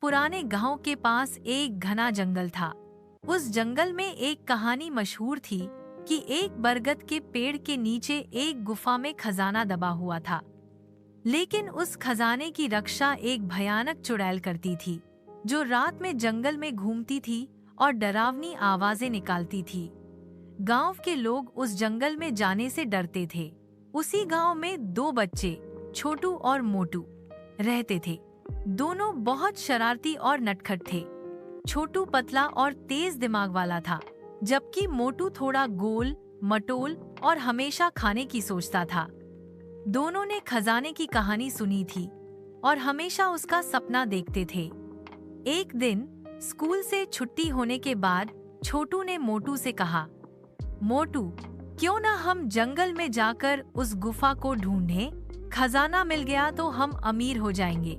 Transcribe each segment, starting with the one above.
पुराने गांव के पास एक घना जंगल था। उस जंगल में एक कहानी मशहूर थी कि एक बरगद के पेड़ के नीचे एक गुफा में खजाना दबा हुआ था। लेकिन उस खजाने की रक्षा एक भयानक चुड़ैल करती थी, जो रात में जंगल में घूमती थी और डरावनी आवाजें निकालती थी। गांव के लोग उस जंगल में जाने से डरते थे। उसी गांव में दो बच्चे, छोटू और मोटू, रहते थे। दोनों बहुत शरारती और नटखट थे। छोटू पतला और तेज दिमाग वाला था, जबकि मोटू थोड़ा गोल मटोल और हमेशा खाने की सोचता था। दोनों ने खजाने की कहानी सुनी थी और हमेशा उसका सपना देखते थे। एक दिन स्कूल से छुट्टी होने के बाद छोटू ने मोटू से कहा, मोटू, क्यों ना हम जंगल में जाकर उस गुफा को ढूंढें? खजाना मिल गया तो हम अमीर हो जाएंगे।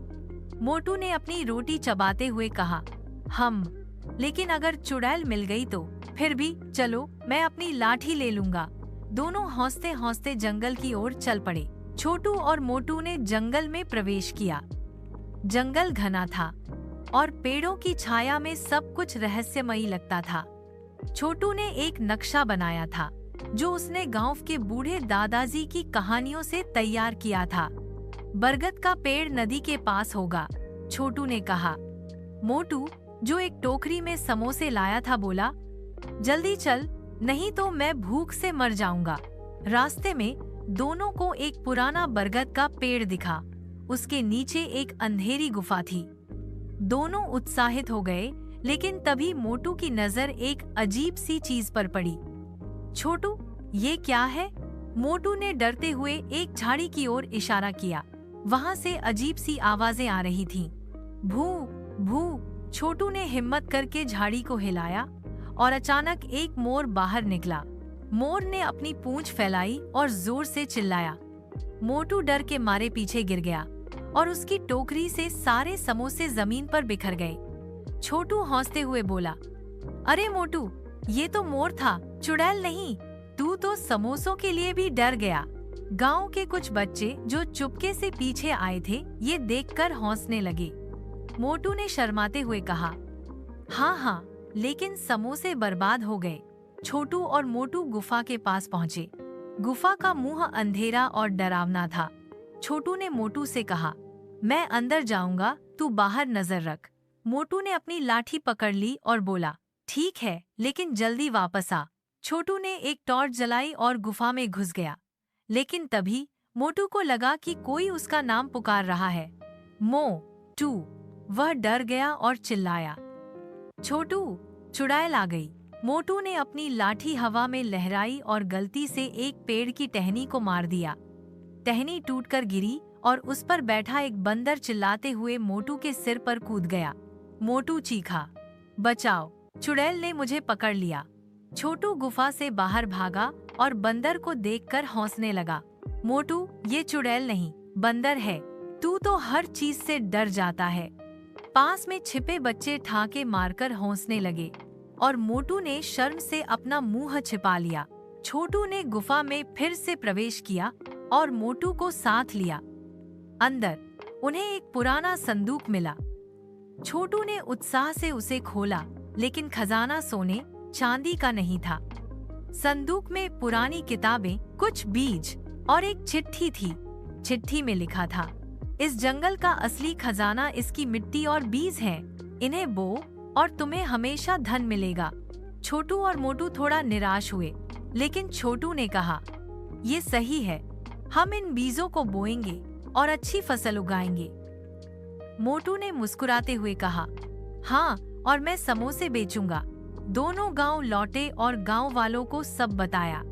मोटू ने अपनी रोटी चबाते हुए कहा, लेकिन अगर चुड़ैल मिल गई तो? फिर भी चलो, मैं अपनी लाठी ले लूंगा। दोनों हौसते हौसते जंगल की ओर चल पड़े। छोटू और मोटू ने जंगल में प्रवेश किया। जंगल घना था और पेड़ों की छाया में सब कुछ रहस्यमयी लगता था। छोटू ने एक नक्शा बनाया था, जो उसने गांव के बूढ़े दादाजी की कहानियों से तैयार किया था। बरगद का पेड़ नदी के पास होगा, छोटू ने कहा। मोटू, जो एक टोकरी में समोसे लाया था, बोला, जल्दी चल, नहीं तो मैं भूख से मर जाऊंगा। रास्ते में दोनों को एक पुराना बरगद का पेड़ दिखा। उसके नीचे एक अंधेरी गुफा थी। दोनों उत्साहित हो गए, लेकिन तभी मोटू की नजर एक अजीब सी चीज पर पड़ी। छोटू, ये क्या है? मोटू ने डरते हुए एक झाड़ी की ओर इशारा किया। वहां से अजीब सी आवाजें आ रही थीं। भू भू। छोटू ने हिम्मत करके झाड़ी को हिलाया और अचानक एक मोर बाहर निकला। मोर ने अपनी पूंछ फैलाई और जोर से चिल्लाया। मोटू डर के मारे पीछे गिर गया और उसकी टोकरी से सारे समोसे जमीन पर बिखर गए। छोटू हंसते हुए बोला, अरे मोटू, ये तो मोर था, चुड़ैल नहीं। तू तो समोसों के लिए भी डर गया। गांव के कुछ बच्चे जो चुपके से पीछे आए थे, ये देखकर हंसने लगे। मोटू ने शर्माते हुए कहा, हाँ, लेकिन समोसे बर्बाद हो गए। छोटू और मोटू गुफा के पास पहुँचे। गुफा का मुंह अंधेरा और डरावना था। छोटू ने मोटू से कहा, मैं अंदर जाऊंगा, तू बाहर नजर रख। मोटू ने अपनी लाठी पकड़ ली और बोला, ठीक है, लेकिन जल्दी वापस आ। छोटू ने एक टॉर्च जलाई और गुफा में घुस गया। लेकिन तभी मोटू को लगा कि कोई उसका नाम पुकार रहा है, मोटू। वह डर गया और चिल्लाया, छोटू, चुड़ैल आ गई। मोटू ने अपनी लाठी हवा में लहराई और गलती से एक पेड़ की टहनी को मार दिया। टहनी टूटकर गिरी और उस पर बैठा एक बंदर चिल्लाते हुए मोटू के सिर पर कूद गया। मोटू चीखा, बचाओ, चुड़ैल ने मुझे पकड़ लिया। छोटू गुफा से बाहर भागा और बंदर को देखकर हंसने लगा। मोटू, ये चुड़ैल नहीं, बंदर है। तू तो हर चीज से डर जाता है। पास में छिपे बच्चे ठाके मारकर हंसने लगे और मोटू ने शर्म से अपना मुंह छिपा लिया। छोटू ने गुफा में फिर से प्रवेश किया और मोटू को साथ लिया। अंदर उन्हें एक पुराना संदूक मिला। छोटू ने उत्साह से उसे खोला, लेकिन खजाना सोने चांदी का नहीं था। संदूक में पुरानी किताबें, कुछ बीज और एक चिट्ठी थी। चिट्ठी में लिखा था, इस जंगल का असली खजाना इसकी मिट्टी और बीज हैं। इन्हें बो और तुम्हें हमेशा धन मिलेगा। छोटू और मोटू थोड़ा निराश हुए, लेकिन छोटू ने कहा, ये सही है, हम इन बीजों को बोएंगे और अच्छी फसल उगाएंगे। मोटू ने मुस्कुराते हुए कहा, हाँ, और मैं समोसे बेचूंगा। दोनों गांव लौटे और गांव वालों को सब बताया।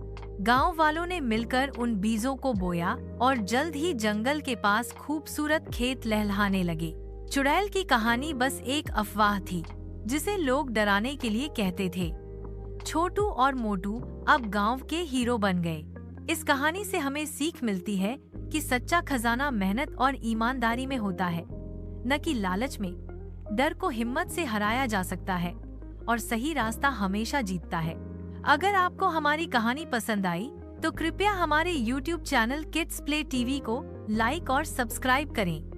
गांव वालों ने मिलकर उन बीजों को बोया और जल्द ही जंगल के पास खूबसूरत खेत लहलहाने लगे। चुड़ैल की कहानी बस एक अफवाह थी, जिसे लोग डराने के लिए कहते थे। छोटू और मोटू अब गांव के हीरो बन गए। इस कहानी से हमें सीख मिलती है कि सच्चा खजाना मेहनत और ईमानदारी में होता है, न कि लालच में। डर को हिम्मत से हराया जा सकता है और सही रास्ता हमेशा जीतता है। अगर आपको हमारी कहानी पसंद आई तो कृपया हमारे YouTube channel kids play TV को लाइक और सब्सक्राइब करें।